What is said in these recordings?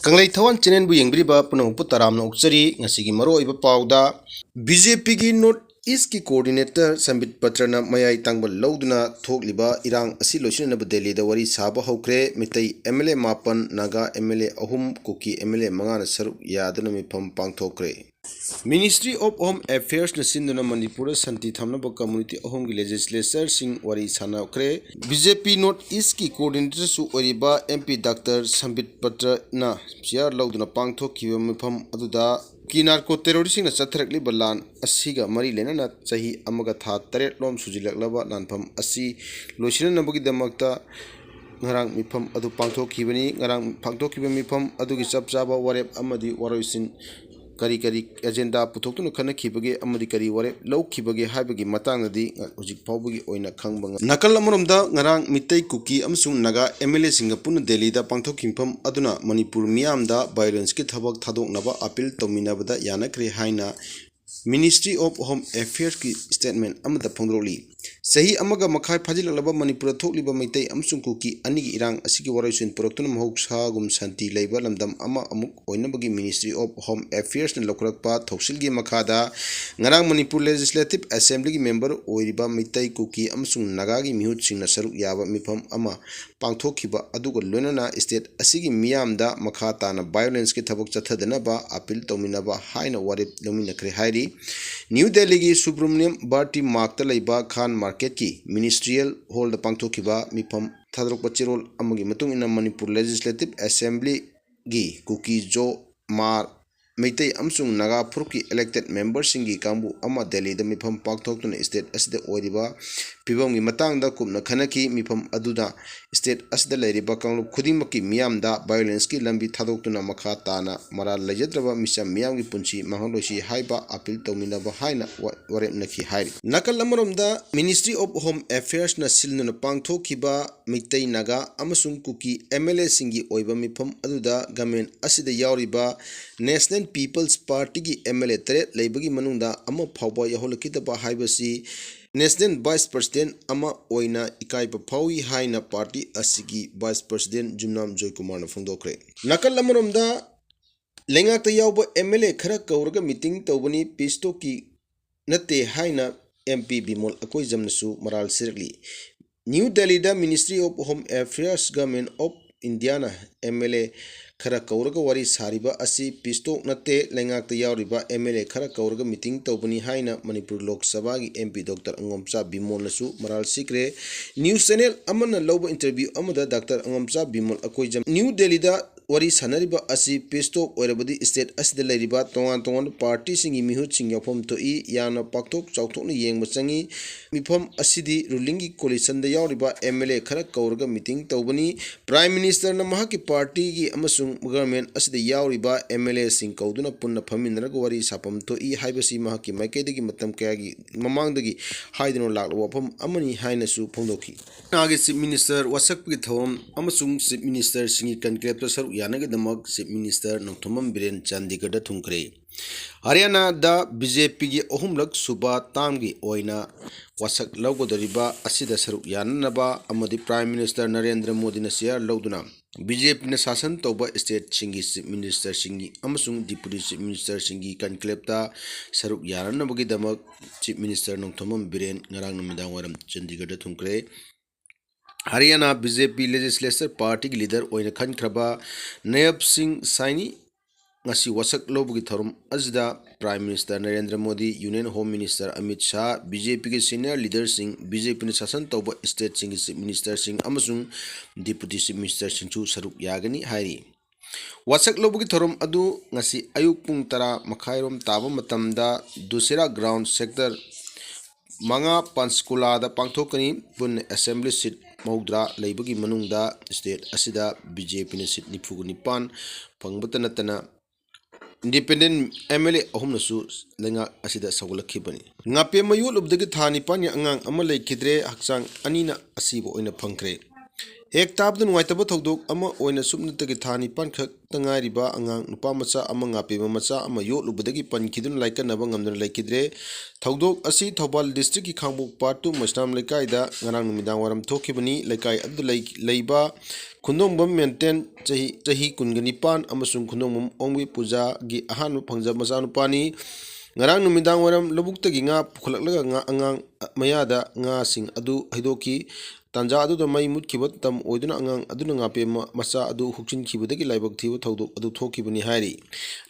Kanglai Thawan channel bu yengbiriba punang putaram na ukchari ngasigi maro iba pawda BJP gi North East ki coordinator Sambit Patrana mayai tangbal lawduna thokliba irang asi loisina bu Delhi da wari saba hawkre Meetei MLA mapan Naga MLA ahum Kuki MLA mangana saruk yaduna mifam pangthokre Ministry of Home Affairs na sinduna Manipur santi thamnaba community ahum gi legislature sing wari sanakre BJP North East ki coordinator su oriba MP Dr. Sambit Patra na chair lawduna pangthokkiba mifam aduda Kinarko terrorist na chatharakli balan asiga mari lenana chahi amaga tha taret lom sujilaklaba lanpham asi loisina nabagi damakta ngarang mifam adu pangthokkhibani ngarang pangthokkiba mifam adugi chapchaba warep amadi waroisin kari agenda puthoktuno khanakhibage amadi kari warep lawkhibage haibagi matangadi hojik phawbagi oina khangbanga nakal amromda ngarang Meetei Kuki amsung Naga MLA Singapore Delhi da pangthokkhimpham aduna Manipur miyamda violence ki thabak thadoknaba appeal tominabada yanakre haina Ministry of Home Affairs ki statement amada phongdroli sahi amaga makhai phajilalaba Manipur thokliba Meetei amsung Kuki anigi irang asigi waroisin poroktuna mahoksa gum santi leiba lamdam ama amuk oinabagi Ministry of Home Affairs na lokrakpa thoksilgi makhada ngarang Manipur Legislative Assembly gi member oiriba Meetei Kuki amsung Naga gi mihut singna saruk yaba mifam ama pangthokhiba aduga loinana state asigi miyamda makha tana violence ki thabak chathadanaba appeal tominaba haina warip lominakre hairi New Delhi gi Subramaniam Bharti Markta leiba Khan Market ki Ministerial Hall da pangthokhiba mifam thadrok pachirol amagi matung ina Manipur Legislative Assembly gi Kuki Jo Mar Meetei amsung Naga Purki elected members singi kambu ama Delhi da mifam pangthoktuna state asida oiriba pibam gi matang da kumna khanaki mifam aduda state asida leiriba kanglup khudimaki miyamda violence ki lambi thadoktuna makha tana mara lejadraba misam miyam gi punchi maholoshi haiba appeal tominaba haina warepnaki hairi nakal amromda Ministry of Home Affairs na silnuna pangthokhiba Meetei Naga amasung Kuki MLA singi oiba mifam aduda government asida yauriba National People's Party ki MLA tare leibagi manungda ama phawba yaholakidaba haibasi National Vice President ama oina ikaiba phawi haina party asigi Vice President Jumnam Joy Kumar na phongdokre nakal amromda lengakta yawba MLA khara kauraga meeting tawbani pisto ki natte haina MP Bimol Akoijam nasu maral sirli New Delhi da Ministry of Home Affairs Government of India na MLA khara kauraga wari sariba asi pisto natte lengakta yawriba MLA khara kauraga meeting tawbani haina Manipur Lok Sabha gi MP Dr. Angomcha Bimol nasu maral sikre news channel amana loba interview amada Dr. Angomcha Bimol Akoijam New Delhi da wari sanariba asi pisto oirabadi state asida leiriba tongan party singi mihut sing yafom to I yana paktok chautok na yengba changi mifam asidi ruling gi coalition da yawriba MLA khara kauraga meeting tawbani Prime Minister na mahaki party gi amasung government asida yawriba MLA sing kauduna punna phaminraga wari sapam to I haibasi mahaki maikaidagi matam kayagi mamangdagi haidino laklo wafam amani haina su phongdokhi Naga Chief Minister wasak gi thawam amasung Chief Minister singi conclave ta saru yanagadamak Chief Minister Nongthomam Biren Chandigarh thungkre Haryana da BJP gi ohumlak suba tamgi oina wasak lawgodariba asida saru yananaba amadi Prime Minister Narendra Modi na share lawduna BJP na sasan toba state Singee Chief Minister Singee amasung Deputy Chief Minister Singee conclave ta saru yananabagi damak Chief Minister Nongthomam Biren ngarang namidang waram Chandigarh thungkre Haryana BJP Legislature Party leader oina khankraba Nayab Singh Saini ngasi wasak lobugi thorum azda Prime Minister Narendra Modi Union Home Minister Amit Shah BJP ke senior leader sing BJP ni sasan toba state sing minister sing amasung deputy chief minister sing chu saruk yagani hairi wasak lobugi thorum adu ngasi ayuk pung tara makhairom taba matamda Dusera ground sector manga Panchkula da pangthokani pun assembly seat Maudra leibagi manungda state asida BJP ni seat nipugu pangbata natana Independent MLA ahum nasu lenga asida sawlakhibani ngape mayul ubdagi thani pan ya angang ama leikidre hakchang anina asibo oina phangkre hek tabdun waitaba thodok ama oina subnatagi thani pan khak tangairiba angang nupa macha ama ngape macha ama yol ubdagi pan kidun laikanaba ngamdana leikidre thodok asi Thobal district ki Khangbuk part 2 Masnam lekai da ngarang numidang waram thokhibani lekai adu leiba ꯈꯨꯟꯗꯣꯡꯕꯝ ꯃꯦꯟꯇꯦꯟ ꯆꯍꯤ 19 ꯑꯃꯁꯨꯡ ꯈꯨꯟꯗꯣꯡꯕꯝ ꯑꯣꯡꯕꯤ ꯄꯨꯖꯥꯒꯤ ꯑꯍꯥꯟꯕ ꯐꯪꯖꯕ ꯃꯆꯥꯅꯨꯄꯥꯅꯤ꯫ ꯉꯔꯥꯡ ꯅꯨꯃꯤꯗꯥꯡ ꯋꯥꯏꯔꯝ ꯂꯧꯕꯨꯛꯇꯒꯤ ꯉꯥ ꯄꯨꯈꯠꯂꯛꯂꯒ ꯑꯉꯥꯡ ꯃꯌꯥꯗ ꯉꯥꯁꯤꯡ ꯑꯗꯨ ꯍꯩꯗꯣꯛꯈꯤ꯫ ꯇꯥꯟꯖꯥ ꯑꯗꯨꯗ ꯃꯩ ꯃꯨꯠꯈꯤꯕ ꯃꯇꯝ ꯑꯣꯏꯗꯨꯅ ꯑꯉꯥꯡ ꯑꯗꯨꯅ ꯉꯥꯄꯦꯝ ꯃꯆꯥ ꯑꯗꯨ ꯍꯨꯛꯆꯤꯟꯈꯤꯕꯗꯒꯤ ꯂꯥꯏꯕꯛ ꯊꯤꯕ ꯊꯧꯗꯣꯛ ꯑꯗꯨ ꯊꯣꯛꯈꯤꯕꯅꯤ ꯍꯥꯏꯔꯤ꯫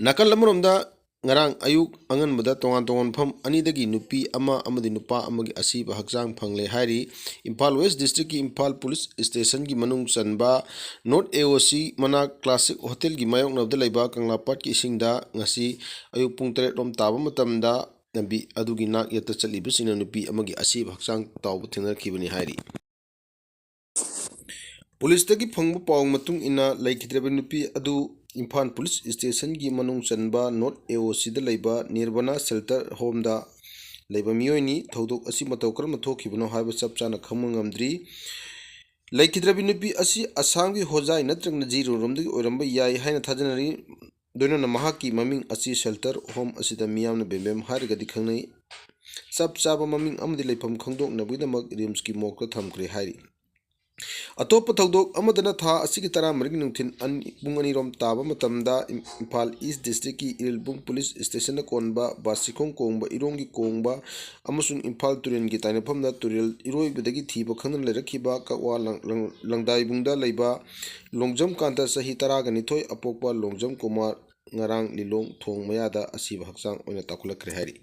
ꯅꯥꯀꯜ ꯑꯃꯔꯣꯝꯗ ꯉꯔꯥꯡ ꯑꯌꯨꯛ ꯑꯉꯟꯕꯗ ꯇꯣꯉꯥꯟ ꯇꯣꯉꯥꯟꯕ ꯃꯐꯝ ꯑꯅꯤꯗꯒꯤ ꯅꯨꯄꯤ ꯑꯃ ꯑꯃꯗꯤ ꯅꯨꯄꯥ ꯑꯃꯒꯤ ꯑꯁꯤꯕ ꯍꯛꯆꯥꯡ ꯐꯪꯂꯦ ꯍꯥꯏꯔꯤ꯫ ꯏꯝꯐꯥꯜ ꯋꯦꯁ ꯗꯤꯁꯇ꯭ꯔꯤꯛꯀꯤ ꯏꯝꯐꯥꯜ ꯄꯨꯂꯤꯁ ꯁ꯭ꯇꯦꯁꯟꯒꯤ ꯃꯅꯨꯡ ꯆꯟꯕ ꯅꯣꯔꯠ AOC ꯃꯅꯥꯛ ꯀ꯭ꯂꯥꯁꯤꯛ ꯍꯣꯇꯦꯜꯒꯤ ꯃꯥꯌꯣꯛꯅꯕꯗ ꯂꯩꯕ ꯀꯪꯂꯥ ꯄꯥꯠꯀꯤ ꯏꯁꯤꯡꯗ ꯉꯁꯤ ꯑꯌꯨꯛ ꯄꯨꯡ 8 ꯂꯣꯝ ꯇꯥꯕ ꯃꯇꯝꯗ ꯂꯝꯕꯤ ꯑꯗꯨꯒꯤ ꯅꯥꯛ ꯌꯦꯠꯇ ꯆꯠꯂꯤꯕꯁꯤꯡꯅ ꯅꯨꯄꯤ ꯑꯃꯒꯤ ꯑꯁꯤꯕ ꯍꯛꯆꯥꯡ ꯇꯥꯎꯕ ꯊꯦꯡꯅꯈꯤꯕꯅꯤ ꯍꯥꯏꯔꯤ꯫ ꯄꯨꯂꯤꯁꯇꯒꯤ ꯐꯪꯕ ꯄꯥꯎ ꯃꯇꯨꯡ ꯏꯟꯅ ꯂꯩꯈꯤꯗ꯭ꯔꯕ ꯅꯨꯄꯤ ꯑꯗꯨ ꯏꯝꯐꯥꯜ ꯄꯨꯂꯤꯁ ꯁ꯭ꯇꯦꯁꯟꯒꯤ ꯃꯅꯨꯡ ꯆꯟꯕ ꯅꯣꯔꯠ AOCꯗ ꯂꯩꯕ ꯅꯤꯔꯕꯅꯥ ꯁꯦꯜꯇꯔ ꯍꯣꯝꯗ ꯂꯩꯕ ꯃꯤꯑꯣꯏꯅꯤ꯫ ꯊꯧꯗꯣꯛ ꯑꯁꯤ ꯃꯇꯧ ꯀꯔꯝꯅ ꯊꯣꯛꯈꯤꯕꯅꯣ ꯍꯥꯏꯕ ꯆꯞ ꯆꯥꯅ ꯈꯪꯕ ꯉꯝꯗ꯭ꯔꯤ꯫ ꯂꯩꯈꯤꯗ꯭ꯔꯕꯤ ꯅꯨꯄꯤ ꯑꯁꯤ ꯑꯁꯥꯝꯒꯤ ꯍꯣꯖꯥꯏ ꯅꯠꯇ꯭ꯔꯒ ꯖꯤꯔꯣꯔꯣꯝꯗꯒꯤ ꯑꯣꯏꯔꯝꯕ ꯌꯥꯏ ꯍꯥꯏꯅ ꯊꯥꯖꯅꯔꯤ꯫ ꯂꯣꯏꯅꯅ ꯃꯍꯥꯛꯀꯤ ꯃꯃꯤꯡ ꯑꯁꯤ ꯁꯦꯜꯇꯔ ꯍꯣꯝ ꯑꯁꯤꯗ ꯃꯤꯌꯥꯝꯅ ꯕꯦꯝꯕꯦꯝ ꯍꯥꯏꯔꯒꯗꯤ ꯈꯪꯅꯩ꯫ ꯆꯞ ꯆꯥꯕ ꯃꯃꯤꯡ ꯑꯃꯗꯤ ꯂꯩꯐꯝ ꯈꯪꯗꯣꯛꯅꯕꯒꯤꯗꯃꯛ ꯔꯤꯝꯁꯀꯤ ꯃꯣꯔꯒꯇ ꯊꯝꯈ꯭ꯔꯦ ꯍꯥꯏꯔꯤ꯫ ꯑꯇꯣꯞꯄ ꯊꯧꯗꯣꯛ ꯑꯃꯗꯅ ꯊꯥ ꯑꯁꯤꯒꯤ 14ꯒꯤ ꯅꯨꯡꯊꯤꯜ ꯄꯨꯡ 2 ꯔꯣꯝ ꯇꯥꯕ ꯃꯇꯝꯗ ꯏꯝꯐꯥꯜ ꯏꯁ ꯗꯤꯁꯇ꯭ꯔꯤꯛꯀꯤ ꯏꯔꯤꯜꯕꯨꯡ ꯄꯨꯂꯤꯁ ꯁ꯭ꯇꯦꯁꯟꯗ ꯀꯣꯟꯕ ꯕꯥꯁꯤꯈꯣꯡ ꯀꯣꯡꯕ ꯏꯔꯣꯡꯒꯤ ꯀꯣꯡꯕ ꯑꯃꯁꯨꯡ ꯏꯝꯐꯥꯜ ꯇꯨꯔꯦꯜꯒꯤ ꯇꯥꯏꯅꯐꯝꯗ ꯇꯨꯔꯦꯜ ꯏꯔꯣꯏꯕꯗꯒꯤ ꯊꯤꯕ ꯈꯪꯗꯅ ꯂꯩꯔꯛꯈꯤꯕ ꯀꯛꯋꯥ ꯂꯪꯗꯥꯏꯕꯨꯡꯗ ꯂꯩꯕ ꯂꯣꯡꯖꯝ ꯀꯥꯟꯇ ꯆꯍꯤ 12 ꯑꯄꯣꯛꯄ ꯂꯣꯡꯖꯝ ꯀꯨꯃꯥꯔ ꯉꯔꯥꯡ ꯂꯤꯂꯣꯡ ꯊꯣꯡ ꯃꯌꯥꯗ ꯑꯁꯤꯕ ꯍꯛꯆꯥꯡ ꯑꯣꯏꯅ ꯇꯥꯎꯈꯠꯂꯛꯈ꯭ꯔꯦ ꯍꯥꯏꯔꯤ꯫